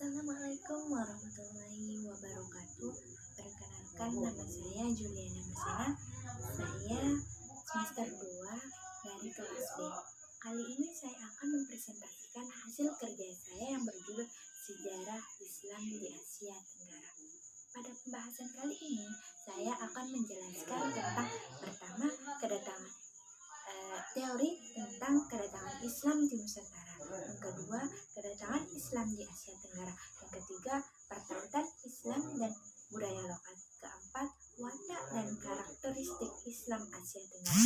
Assalamualaikum warahmatullahi wabarakatuh. Perkenalkan, nama saya Juliana Masena. Saya semester 2 dari kelas B. Kali ini saya akan mempresentasikan hasil kerja saya yang berjudul Sejarah Islam di Asia Tenggara. Pada pembahasan kali ini, saya akan menjelaskan tentang pertama teori tentang kedatangan Islam di Nusantara. Yang kedua, kedatangan Islam di Asia Tenggara. Yang ketiga, pertautan Islam dan budaya lokal. Keempat, watak dan karakteristik Islam Asia Tenggara.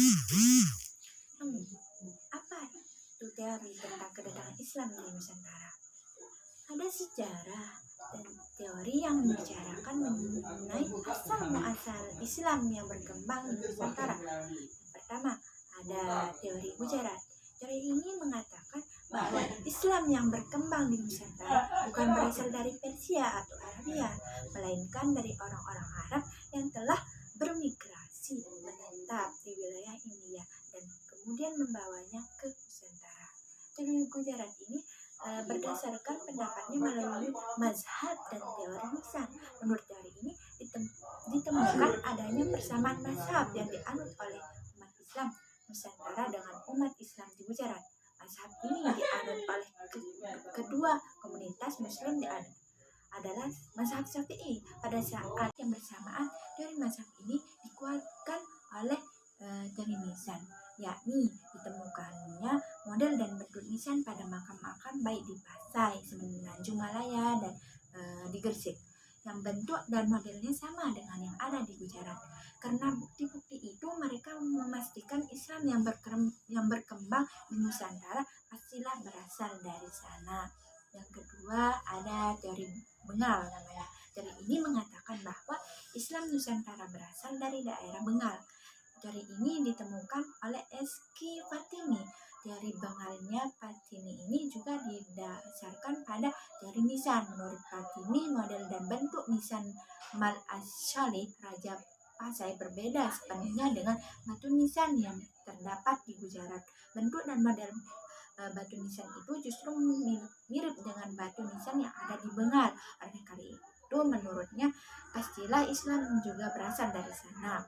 Apa itu teori tentang kedatangan Islam di Nusantara? Ada sejarah dan teori yang membicarakan mengenai asal-muasal Islam yang berkembang di Nusantara. Yang pertama, ada teori Gujarat. Teori ini mengatakan bahwa Islam yang berkembang di Nusantara bukan berasal dari Persia atau Arabia, melainkan dari orang-orang Arab yang telah bermigrasi menetap di wilayah India dan kemudian membawanya ke Nusantara. Teori Gujarat ini berdasarkan pendapatnya melalui mazhab dan teori nisan. Menurut teori ini ditemukan adanya persamaan mazhab yang dianut oleh umat Islam Nusantara dengan umat Islam di Gujarat. Mazhab ini dianut oleh kedua komunitas Muslim adalah mazhab Syafi'i. Pada saat yang bersamaan, dari mazhab ini dikuatkan oleh teori nisan, yakni ditemukannya model dan bentuk nisan pada makam-makam baik di Pasai, Semenanjung Malaya, dan di Gresik, yang bentuk dan modelnya sama dengan yang ada di Gujarat. Karena bukti-bukti itu, mereka memastikan Islam yang berkembang di Nusantara pastilah berasal dari sana. Yang kedua, ada teori Bengal namanya. Teori ini mengatakan bahwa Islam Nusantara berasal dari daerah Bengal. Teori ini ditemukan oleh Eski Fatimi. Teori Bengalnya Fatimi ini juga didasarkan pada teori nisan. Menurut Fatimi, model dan bentuk nisan Mal Asyali, Raja Pasai, berbeda sepenuhnya dengan batu nisan yang terdapat di Gujarat. Bentuk dan model batu nisan itu justru mirip dengan batu nisan yang ada di Bengal. Oleh karena itu, menurutnya pastilah Islam juga berasal dari sana.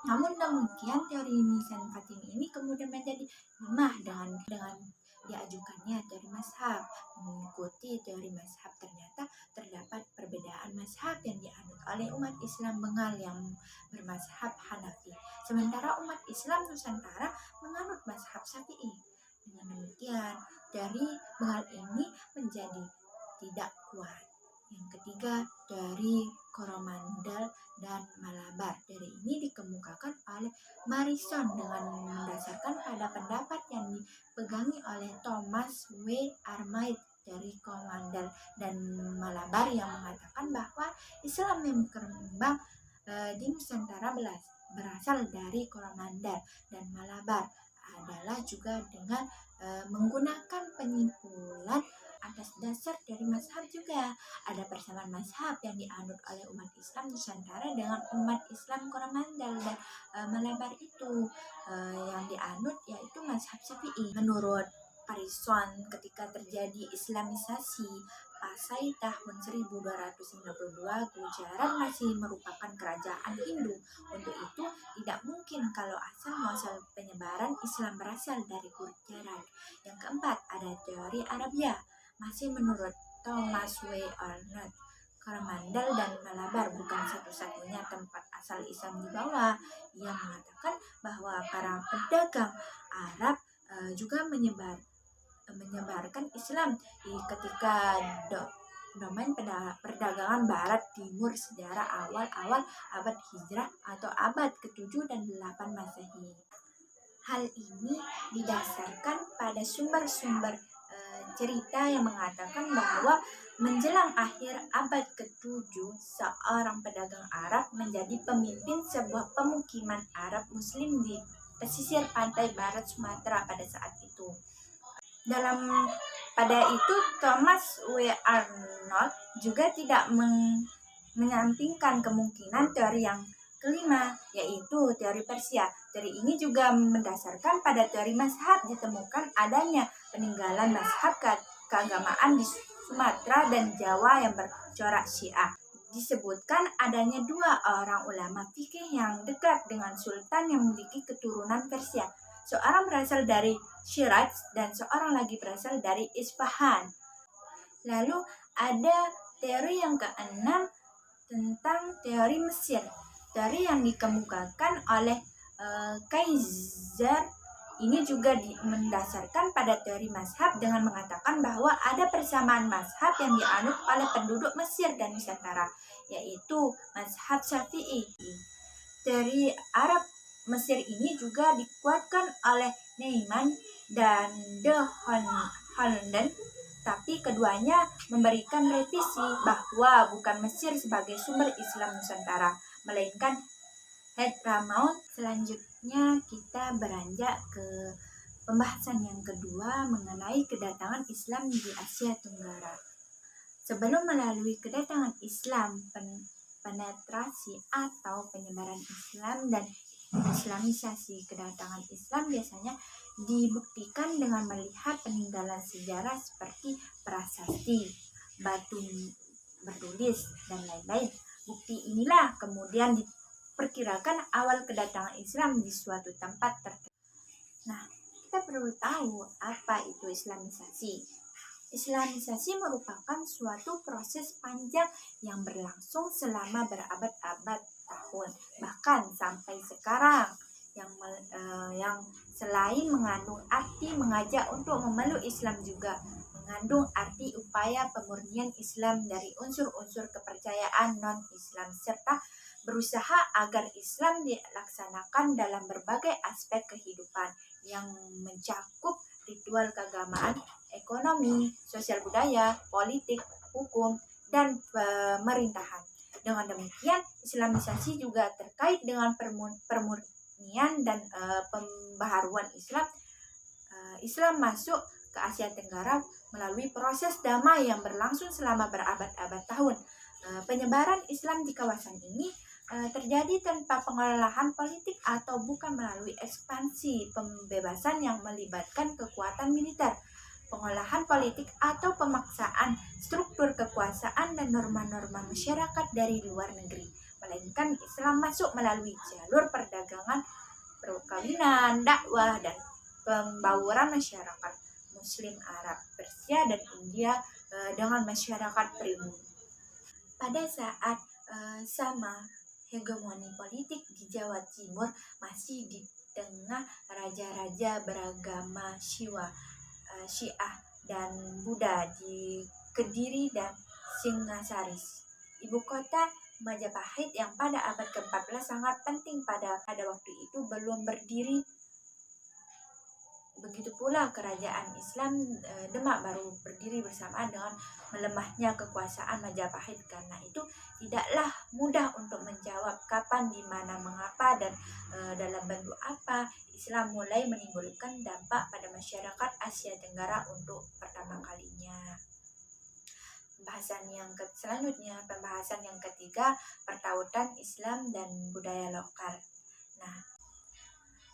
Namun demikian, teori nisan Fatimi ini kemudian menjadi lemah dengan diajukannya teori mazhab. Mengikuti teori mazhab, ternyata terdapat perbedaan mazhab yang dianut oleh umat Islam Bengal yang bermazhab Hanafi, sementara umat Islam Nusantara menganut mazhab Syafi'i. Dengan demikian, teori Bengal ini menjadi tidak kuat. Yang ketiga, teori Coromandel dan Malabar. Teori ini dikemukakan oleh Morrison dengan mendasarkan pada pendapat yang dipegangi oleh Thomas W. Armitage. Teori Coromandel dan Malabar yang mengatakan bahwa Islam yang berkembang di Nusantara berasal dari Coromandel dan Malabar adalah juga dengan menggunakan penyimpulan atas dasar dari mazhab juga. Ada persamaan mazhab yang dianut oleh umat Islam Nusantara dengan umat Islam Coromandel dan Malabar itu. Yang dianut yaitu mazhab Syafi'i. Menurut Morrison, ketika terjadi Islamisasi Pasai tahun 1292, Gujarat masih merupakan kerajaan Hindu. Untuk itu, tidak mungkin kalau asal-muasal penyebaran Islam berasal dari Gujarat. Yang keempat, ada teori Arabia. Masih menurut Thomas W. Arnold, Coromandel dan Malabar bukan satu-satunya tempat asal Islam di bawah. Ia mengatakan bahwa para pedagang Arab juga menyebarkan Islam ketika domain perdagangan Barat Timur sejarah awal-awal abad Hijrah atau abad ke-7 dan 8 Masehi. Hal ini didasarkan pada sumber-sumber cerita yang mengatakan bahwa menjelang akhir abad ke-7, seorang pedagang Arab menjadi pemimpin sebuah pemukiman Arab Muslim di pesisir pantai barat Sumatera pada saat itu. Pada itu, Thomas W. Arnold juga tidak menyampingkan kemungkinan teori yang kelima, yaitu teori Persia. Teori ini juga mendasarkan pada teori mazhab. Ditemukan adanya peninggalan mazhab keagamaan di Sumatera dan Jawa yang bercorak Syiah. Disebutkan adanya 2 orang ulama fikih yang dekat dengan sultan yang memiliki keturunan Persia. Seorang berasal dari Shiraz dan seorang lagi berasal dari Isfahan. Lalu ada teori yang keenam tentang teori Mesir. Teori yang dikemukakan oleh Kaiser ini juga mendasarkan pada teori mazhab dengan mengatakan bahwa ada persamaan mazhab yang dianut oleh penduduk Mesir dan Nusantara, yaitu mazhab Syafi'i. Teori Arab Mesir ini juga dikuatkan oleh Neiman dan De Hollander, tapi keduanya memberikan revisi bahwa bukan Mesir sebagai sumber Islam Nusantara, melainkan Hadramaut. Selanjutnya kita beranjak ke pembahasan yang kedua mengenai kedatangan Islam di Asia Tenggara. Sebelum melalui kedatangan Islam, penetrasi atau penyebaran Islam dan Islamisasi kedatangan Islam biasanya dibuktikan dengan melihat peninggalan sejarah seperti prasasti, batu bertulis, dan lain-lain. Bukti inilah kemudian perkirakan awal kedatangan Islam di suatu tempat tertentu. Nah, kita perlu tahu apa itu Islamisasi. Islamisasi merupakan suatu proses panjang yang berlangsung selama berabad-abad tahun, bahkan sampai sekarang, yang selain mengandung arti mengajak untuk memeluk Islam juga mengandung arti upaya pemurnian Islam dari unsur-unsur kepercayaan non-Islam serta berusaha agar Islam dilaksanakan dalam berbagai aspek kehidupan yang mencakup ritual keagamaan, ekonomi, sosial budaya, politik, hukum, dan pemerintahan. Dengan demikian, Islamisasi juga terkait dengan pemurnian dan pembaharuan Islam. Islam masuk ke Asia Tenggara melalui proses damai yang berlangsung selama berabad-abad tahun. Penyebaran Islam di kawasan ini terjadi tanpa pengolahan politik atau bukan melalui ekspansi pembebasan yang melibatkan kekuatan militer, pengolahan politik atau pemaksaan struktur kekuasaan dan norma-norma masyarakat dari luar negeri, melainkan Islam masuk melalui jalur perdagangan, perkawinan, dakwah, dan pembauran masyarakat Muslim Arab, Persia, dan India dengan masyarakat pribumi. Pada saat sama, hegemoni politik di Jawa Timur masih di tengah raja-raja beragama Syiah dan Buddha di Kediri dan Singasari. Ibu kota Majapahit yang pada abad ke-14 sangat penting pada waktu itu belum berdiri. Begitu pula kerajaan Islam Demak baru berdiri bersamaan dengan melemahnya kekuasaan Majapahit. Karena itu tidaklah mudah untuk menjawab kapan, di mana, mengapa, dan dalam bentuk apa Islam mulai menimbulkan dampak pada masyarakat Asia Tenggara untuk pertama kalinya. Pembahasan yang ketiga, pertautan Islam dan budaya lokal. Nah,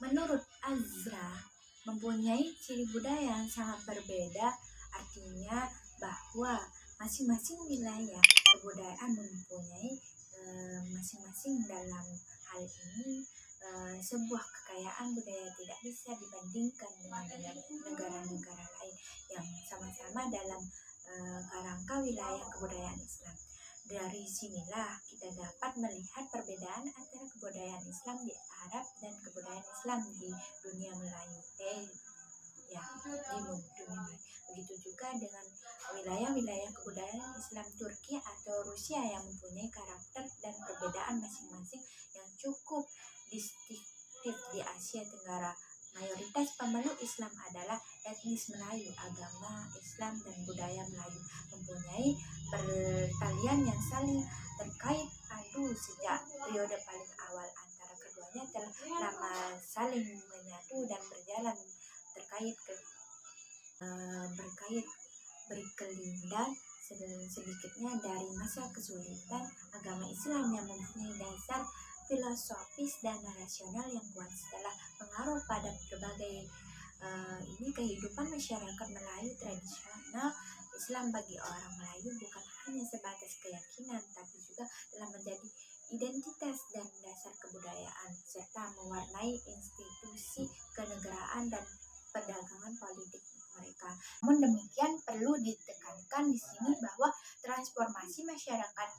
menurut Azra, mempunyai ciri budaya yang sangat berbeda, artinya bahwa masing-masing wilayah kebudayaan mempunyai masing-masing dalam hal ini sebuah kekayaan budaya tidak bisa dibandingkan dengan negara-negara lain yang sama-sama dalam kerangka wilayah kebudayaan Islam. Dari sinilah kita dapat melihat perbedaan antara kebudayaan Islam di Arab dan kebudayaan Islam di dunia Melayu. Di dunia Melayu. Begitu juga dengan wilayah-wilayah kebudayaan Islam Turki atau Rusia yang mempunyai karakter dan perbedaan masing-masing yang cukup distinktif di Asia Tenggara. Mayoritas pemeluk Islam adalah etnis Melayu. Agama Islam dan budaya Melayu mempunyai pertalian yang saling terkait padu sejak periode paling awal. Antara keduanya telah lama saling menyatu dan berjalan berkelindan sedikitnya dari masa kesulitan. Agama Islam yang mempunyai dasar filosofis dan rasional yang kuat setelah pengaruh pada berbagai kehidupan masyarakat Melayu tradisional Islam bagi orang Melayu bukan hanya sebatas keyakinan, tapi juga telah menjadi identitas dan dasar kebudayaan, serta mewarnai institusi kenegaraan dan perdagangan politik mereka. Namun demikian, perlu ditekankan di sini bahwa transformasi masyarakat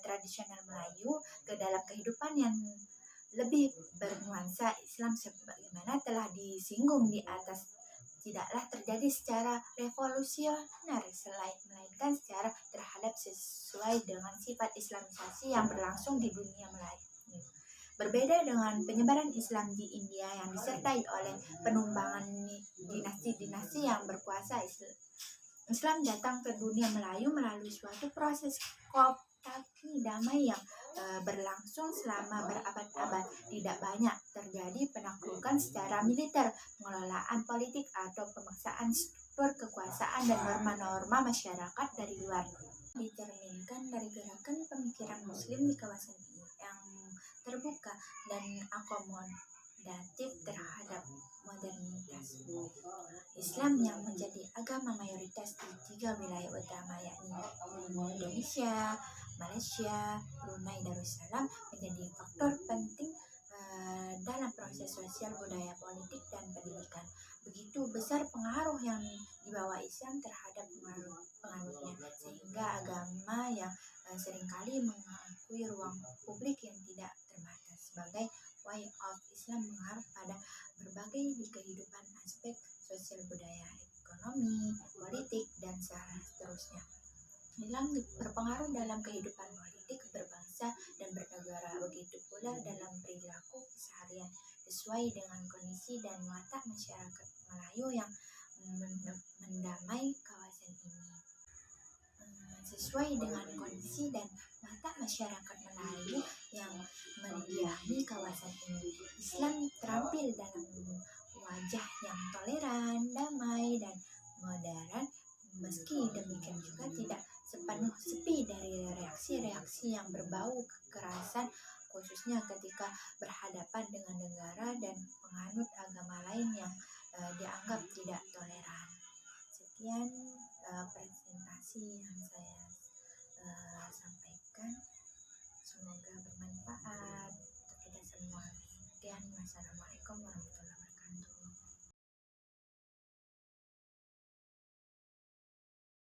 tradisional Melayu ke dalam kehidupan yang lebih bernuansa Islam sebagaimana telah disinggung di atas tidaklah terjadi secara revolusioner melainkan secara terhadap sesuai dengan sifat Islamisasi yang berlangsung di dunia Melayu. Berbeda dengan penyebaran Islam di India yang disertai oleh penumbangan dinasti-dinasti yang berkuasa, Islam datang ke dunia Melayu melalui suatu proses kooptasi damai yang berlangsung selama berabad-abad. Tidak banyak terjadi penaklukan secara militer, pengelolaan politik, atau pemaksaan struktur kekuasaan dan norma-norma masyarakat dari luar. Dicerminkan dari gerakan pemikiran Muslim di kawasan ini yang terbuka dan akomodatif terhadap modernitas. Islam yang menjadi agama mayoritas di 3 wilayah utama, yakni Indonesia, Malaysia, Brunei Darussalam, menjadi faktor penting dalam proses sosial, budaya, politik, dan pendidikan. Begitu besar pengaruh yang dibawa Islam terhadap penganutnya, sehingga agama yang seringkali mengakui ruang publik yang tidak terbatas. Sebagai way of Islam mengarah pada berbagai di kehidupan aspek sosial, budaya, ekonomi, politik, dan seterusnya. Islam berpengaruh dalam kehidupan politik berbangsa dan bernegara, begitu pula dalam perilaku keseharian, sesuai dengan kondisi dan watak masyarakat Melayu yang mendamai kawasan ini. Sesuai dengan kondisi dan watak masyarakat Melayu yang mendiami kawasan ini, Islam terampil dalam wajah yang toleran, damai, dan modern. Meski demikian juga tidak sepenuh sepi dari reaksi-reaksi yang berbau kekerasan, khususnya ketika berhadapan dengan negara dan penganut agama lain yang dianggap tidak toleran. Sekian presentasi yang saya sampaikan, semoga bermanfaat untuk kita semua. Sekian, wassalamualaikum warahmatullahi wabarakatuh.